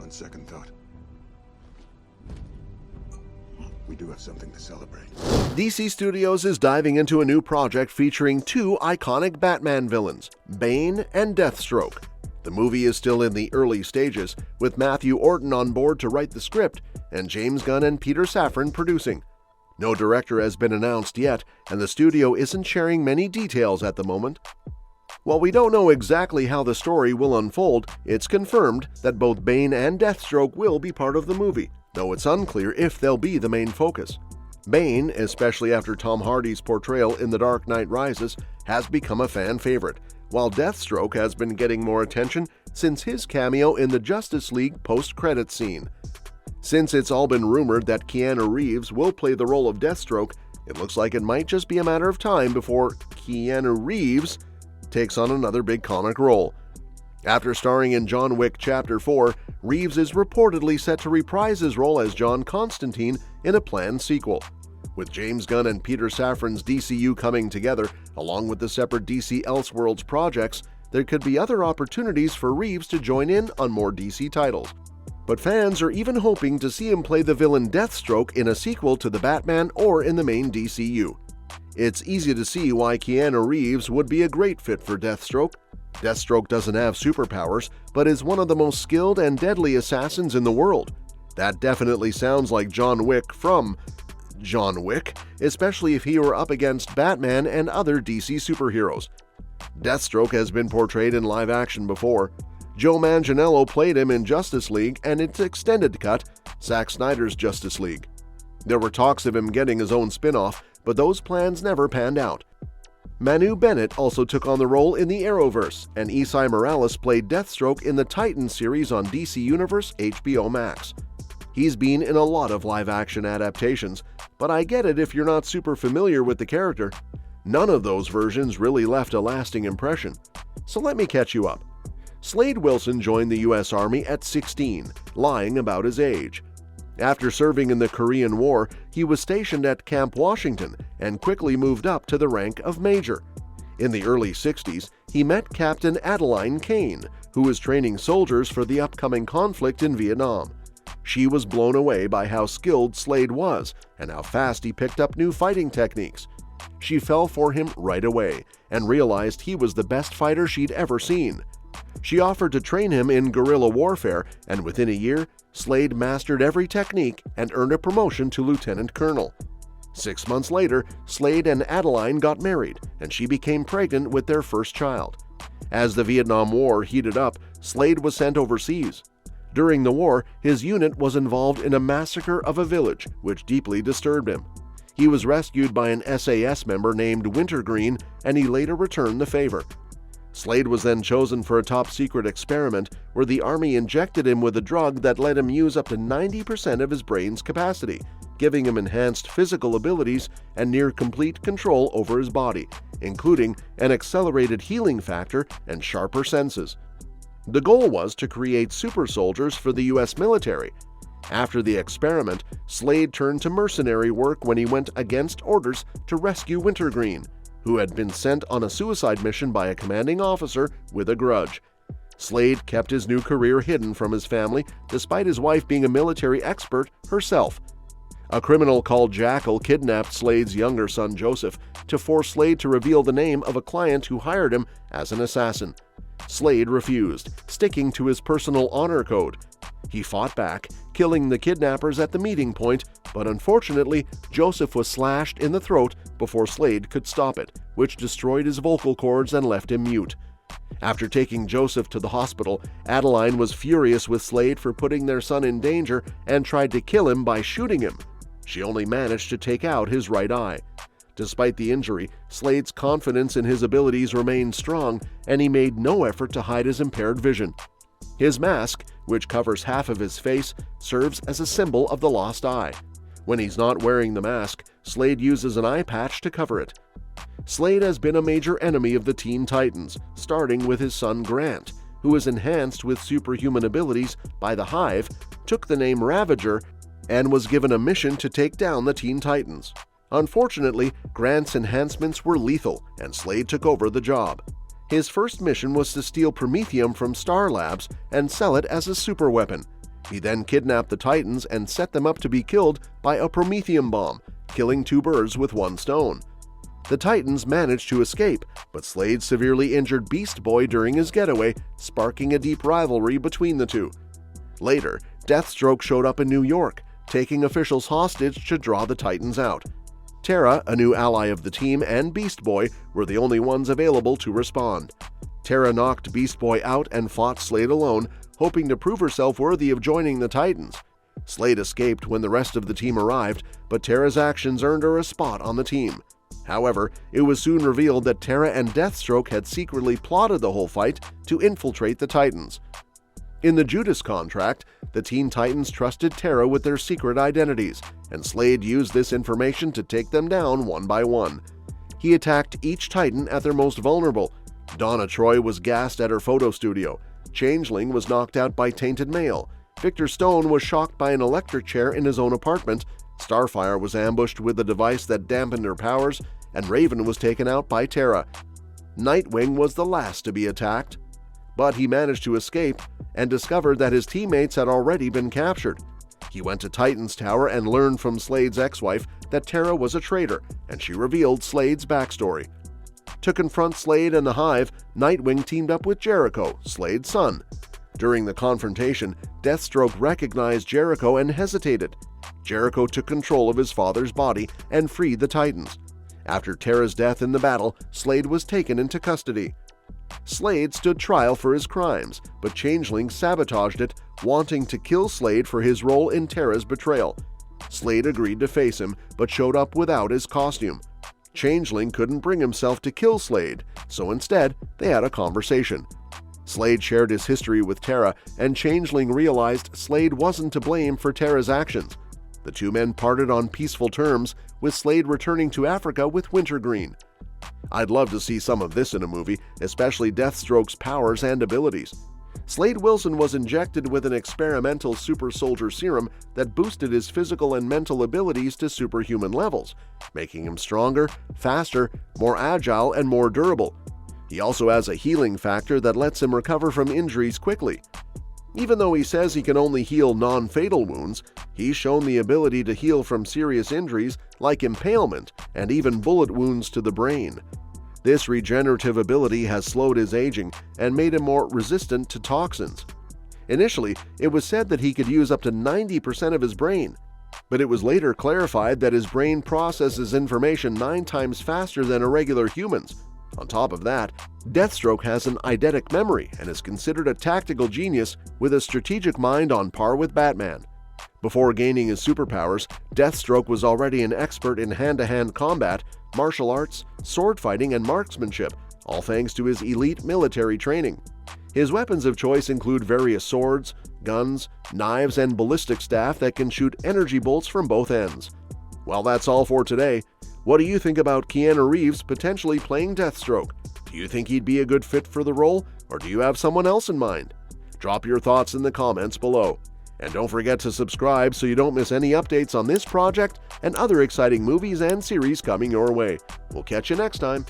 On second thought, we do have something to celebrate. DC Studios is diving into a new project featuring two iconic Batman villains, Bane and Deathstroke. The movie is still in the early stages, with Matthew Orton on board to write the script and James Gunn and Peter Safran producing. No director has been announced yet, and the studio isn't sharing many details at the moment. While we don't know exactly how the story will unfold, it's confirmed that both Bane and Deathstroke will be part of the movie, though it's unclear if they'll be the main focus. Bane, especially after Tom Hardy's portrayal in The Dark Knight Rises, has become a fan favorite, while Deathstroke has been getting more attention since his cameo in the Justice League post-credits scene. Since it's all been rumored that Keanu Reeves will play the role of Deathstroke, it looks like it might just be a matter of time before Keanu Reeves takes on another big comic role. After starring in John Wick Chapter 4, Reeves is reportedly set to reprise his role as John Constantine in a planned sequel. With James Gunn and Peter Safran's DCU coming together, along with the separate DC Elseworlds projects, there could be other opportunities for Reeves to join in on more DC titles. But fans are even hoping to see him play the villain Deathstroke in a sequel to the Batman or in the main DCU. It's easy to see why Keanu Reeves would be a great fit for Deathstroke. Deathstroke doesn't have superpowers, but is one of the most skilled and deadly assassins in the world. That definitely sounds like John Wick from John Wick, especially if he were up against Batman and other DC superheroes. Deathstroke has been portrayed in live action before. Joe Manganiello played him in Justice League and its extended cut, Zack Snyder's Justice League. There were talks of him getting his own spin-off, but those plans never panned out. Manu Bennett also took on the role in the Arrowverse, and Esai Morales played Deathstroke in the Titans series on DC Universe HBO Max. He's been in a lot of live-action adaptations, but I get it if you're not super familiar with the character. None of those versions really left a lasting impression. So let me catch you up. Slade Wilson joined the U.S. Army at 16, lying about his age. After serving in the Korean War, he was stationed at Camp Washington and quickly moved up to the rank of Major. In the early 60s, he met Captain Adeline Kane, who was training soldiers for the upcoming conflict in Vietnam. She was blown away by how skilled Slade was and how fast he picked up new fighting techniques. She fell for him right away and realized he was the best fighter she'd ever seen. She offered to train him in guerrilla warfare, and within a year, Slade mastered every technique and earned a promotion to lieutenant colonel. 6 months later, Slade and Adeline got married, and she became pregnant with their first child. As the Vietnam War heated up, Slade was sent overseas. During the war, his unit was involved in a massacre of a village, which deeply disturbed him. He was rescued by an SAS member named Wintergreen, and he later returned the favor. Slade was then chosen for a top-secret experiment where the Army injected him with a drug that let him use up to 90% of his brain's capacity, giving him enhanced physical abilities and near-complete control over his body, including an accelerated healing factor and sharper senses. The goal was to create super soldiers for the U.S. military. After the experiment, Slade turned to mercenary work when he went against orders to rescue Wintergreen, who had been sent on a suicide mission by a commanding officer with a grudge. Slade kept his new career hidden from his family, despite his wife being a military expert herself. A criminal called Jackal kidnapped Slade's younger son Joseph to force Slade to reveal the name of a client who hired him as an assassin. Slade refused, sticking to his personal honor code. He fought back, killing the kidnappers at the meeting point, but unfortunately, Joseph was slashed in the throat before Slade could stop it, which destroyed his vocal cords and left him mute. After taking Joseph to the hospital, Adeline was furious with Slade for putting their son in danger and tried to kill him by shooting him. She only managed to take out his right eye. Despite the injury, Slade's confidence in his abilities remained strong, and he made no effort to hide his impaired vision. His mask, which covers half of his face, serves as a symbol of the lost eye. When he's not wearing the mask, Slade uses an eye patch to cover it. Slade has been a major enemy of the Teen Titans, starting with his son Grant, who was enhanced with superhuman abilities by the Hive, took the name Ravager, and was given a mission to take down the Teen Titans. Unfortunately, Grant's enhancements were lethal, and Slade took over the job. His first mission was to steal Promethium from Star Labs and sell it as a superweapon. He then kidnapped the Titans and set them up to be killed by a promethium bomb, killing 2 birds with 1 stone. The Titans managed to escape, but Slade severely injured Beast Boy during his getaway, sparking a deep rivalry between the two. Later, Deathstroke showed up in New York, taking officials hostage to draw the Titans out. Tara, a new ally of the team, and Beast Boy were the only ones available to respond. Tara knocked Beast Boy out and fought Slade alone, hoping to prove herself worthy of joining the Titans. Slade escaped when the rest of the team arrived, but Tara's actions earned her a spot on the team. However, it was soon revealed that Tara and Deathstroke had secretly plotted the whole fight to infiltrate the Titans. In the Judas contract, the Teen Titans trusted Tara with their secret identities, and Slade used this information to take them down one by one. He attacked each Titan at their most vulnerable. Donna Troy was gassed at her photo studio. Changeling was knocked out by Tainted Mail. Victor Stone was shocked by an electric chair in his own apartment. Starfire was ambushed with a device that dampened her powers, and Raven was taken out by Tara. Nightwing was the last to be attacked, but he managed to escape and discovered that his teammates had already been captured. He went to Titan's Tower and learned from Slade's ex-wife that Tara was a traitor, and she revealed Slade's backstory. To confront Slade and the Hive, Nightwing teamed up with Jericho, Slade's son. During the confrontation, Deathstroke recognized Jericho and hesitated. Jericho took control of his father's body and freed the Titans. After Tara's death in the battle, Slade was taken into custody. Slade stood trial for his crimes, but Changeling sabotaged it, wanting to kill Slade for his role in Tara's betrayal. Slade agreed to face him, but showed up without his costume. Changeling couldn't bring himself to kill Slade, so instead they had a conversation. Slade shared his history with Tara, and Changeling realized Slade wasn't to blame for Tara's actions. The two men parted on peaceful terms, with Slade returning to Africa with Wintergreen. I'd love to see some of this in a movie, especially Deathstroke's powers and abilities. Slade Wilson was injected with an experimental super soldier serum that boosted his physical and mental abilities to superhuman levels, making him stronger, faster, more agile, and more durable. He also has a healing factor that lets him recover from injuries quickly. Even though he says he can only heal non-fatal wounds, he's shown the ability to heal from serious injuries like impalement and even bullet wounds to the brain. This regenerative ability has slowed his aging and made him more resistant to toxins. Initially, it was said that he could use up to 90% of his brain, but it was later clarified that his brain processes information 9 times faster than a regular human's. On top of that, Deathstroke has an eidetic memory and is considered a tactical genius with a strategic mind on par with Batman. Before gaining his superpowers, Deathstroke was already an expert in hand-to-hand combat, martial arts, sword fighting, and marksmanship, all thanks to his elite military training. His weapons of choice include various swords, guns, knives, and ballistic staff that can shoot energy bolts from both ends. Well, that's all for today. What do you think about Keanu Reeves potentially playing Deathstroke? Do you think he'd be a good fit for the role, or do you have someone else in mind? Drop your thoughts in the comments below. And don't forget to subscribe so you don't miss any updates on this project and other exciting movies and series coming your way. We'll catch you next time.